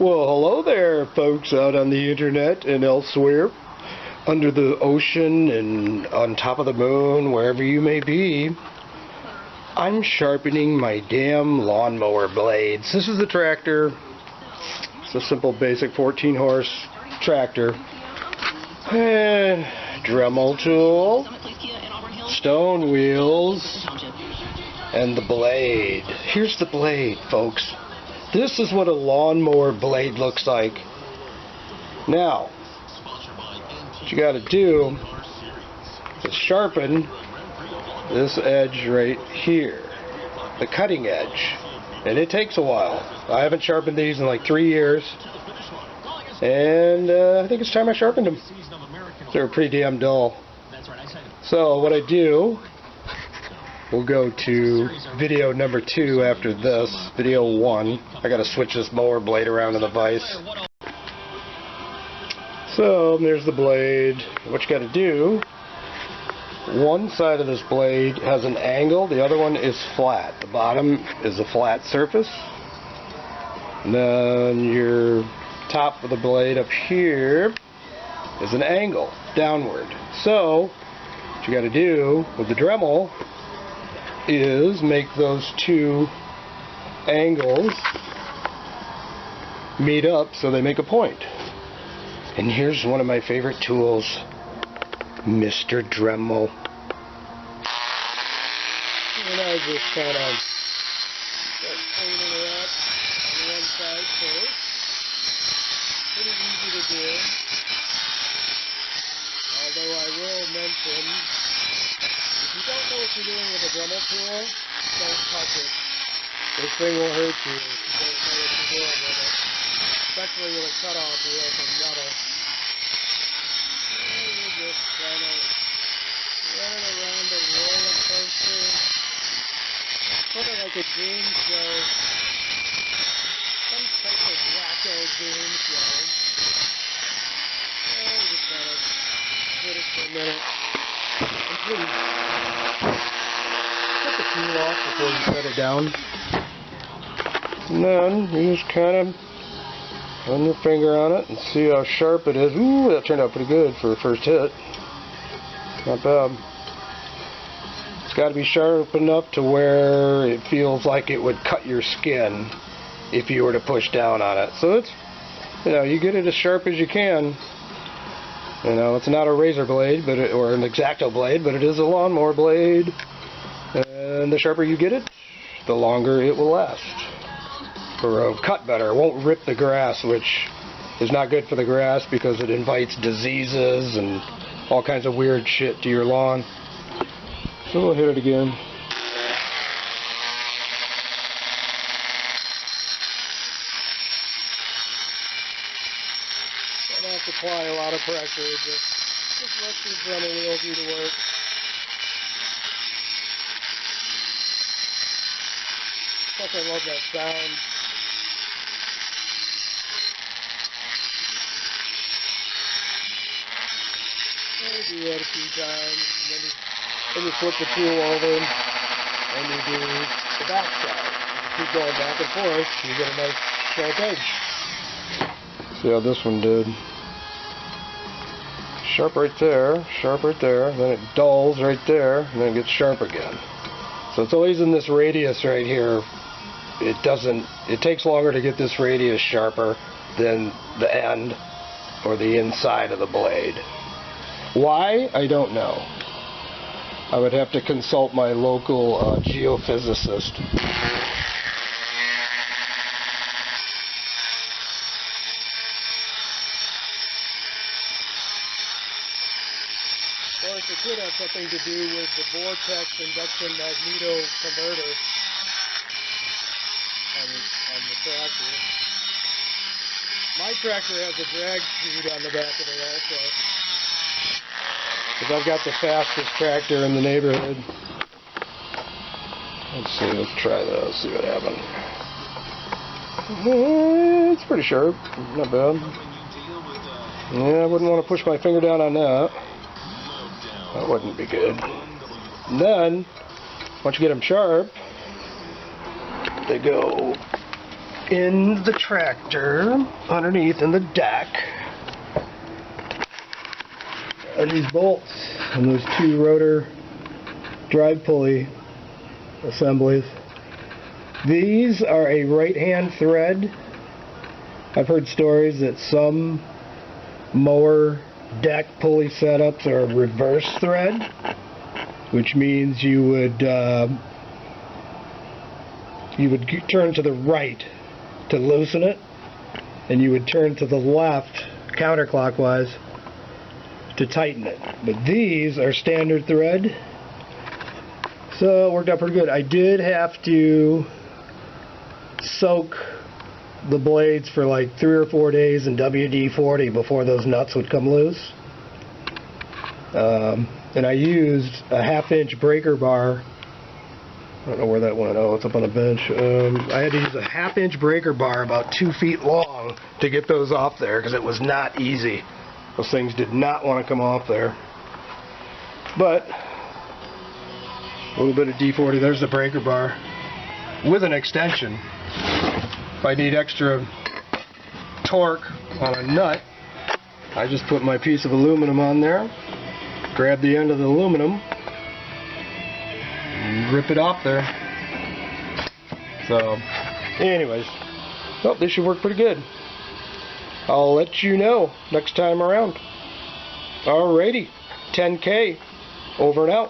Well, hello there, folks out on the internet and elsewhere, under the ocean and on top of the moon, wherever you may be. I'm sharpening my damn lawnmower blades. This is the tractor. It's a simple, basic 14-horse tractor. And Dremel tool, stone wheels, and the blade. Here's the blade, folks. This is what a lawnmower blade looks like. Now, what you got to do is sharpen this edge right here, the cutting edge, and it takes a while. I haven't sharpened these in like 3 years, and I think it's time I sharpened them. They're pretty damn dull. So what I do, we'll go to video number 2 after this, video 1. I gotta switch this mower blade around in the vise. So there's the blade. What you gotta do, one side of this blade has an angle, the other one is flat. The bottom is a flat surface. And then your top of the blade up here is an angle, downward. So what you gotta do with the Dremel is make those two angles meet up so they make a point. And here's one of my favorite tools, Mr. Dremel. And I just kind of start cleaning it up on one side first. Pretty easy to do. Although I will mention, if you don't know what you're doing with a Dremel tool, don't touch it. This thing will hurt you if you don't know what you're doing with it. Especially with a cutoff wheel from metal. And you're just kind of running around a roller coaster. Sort of like a game show. Some type of wacko game show. And just kind of hit it for a minute. And please, put the tool off before you set it down. And then you just kind of run your finger on it and see how sharp it is. Ooh, that turned out pretty good for the first hit. Not bad. It's got to be sharp enough to where it feels like it would cut your skin if you were to push down on it. So it's, you get it as sharp as you can. It's not a razor blade, or an X-Acto blade, but it is a lawnmower blade. And the sharper you get it, the longer it will last. Or cut better. It won't rip the grass, which is not good for the grass because it invites diseases and all kinds of weird shit to your lawn. So we'll hit it again. Don't have to apply a lot of pressure, just let your Dremel wheel do the work. Plus I love that sound. You do that a few times, and then you flip the tool over, and you do the back side. Keep going back and forth, you get a nice sharp edge. See how this one did. Sharp right there, then it dulls right there, and then it gets sharp again. So it's always in this radius right here. It takes longer to get this radius sharper than the end or the inside of the blade. Why? I don't know. I would have to consult my local geophysicist. Of course, it could have something to do with the vortex induction magneto converter on the tractor. My tractor has a drag chute on the back of it also. Because I've got the fastest tractor in the neighborhood. Let's try that, see what happens. It's pretty sharp, not bad. Yeah, I wouldn't want to push my finger down on that. That wouldn't be good. And then, once you get them sharp, they go in the tractor, underneath in the deck, are these bolts and those 2 rotor drive pulley assemblies. These are a right-hand thread. I've heard stories that some mower deck pulley setups are a reverse thread, which means you would turn to the right to loosen it, and you would turn to the left counterclockwise to tighten it. But these are standard thread, so it worked out pretty good. I did have to soak the blades for like 3 or 4 days in WD-40 before those nuts would come loose. And I used a 1/2-inch breaker bar. I don't know where that went. Oh, it's up on a bench. I had to use a 1/2-inch breaker bar about 2 feet long to get those off there, because it was not easy. Those things did not want to come off there. But a little bit of D40. There's the breaker bar with an extension. If I need extra torque on a nut, I just put my piece of aluminum on there, grab the end of the aluminum, and rip it off there. So, anyways, well, this should work pretty good. I'll let you know next time around. Alrighty, 10K, over and out.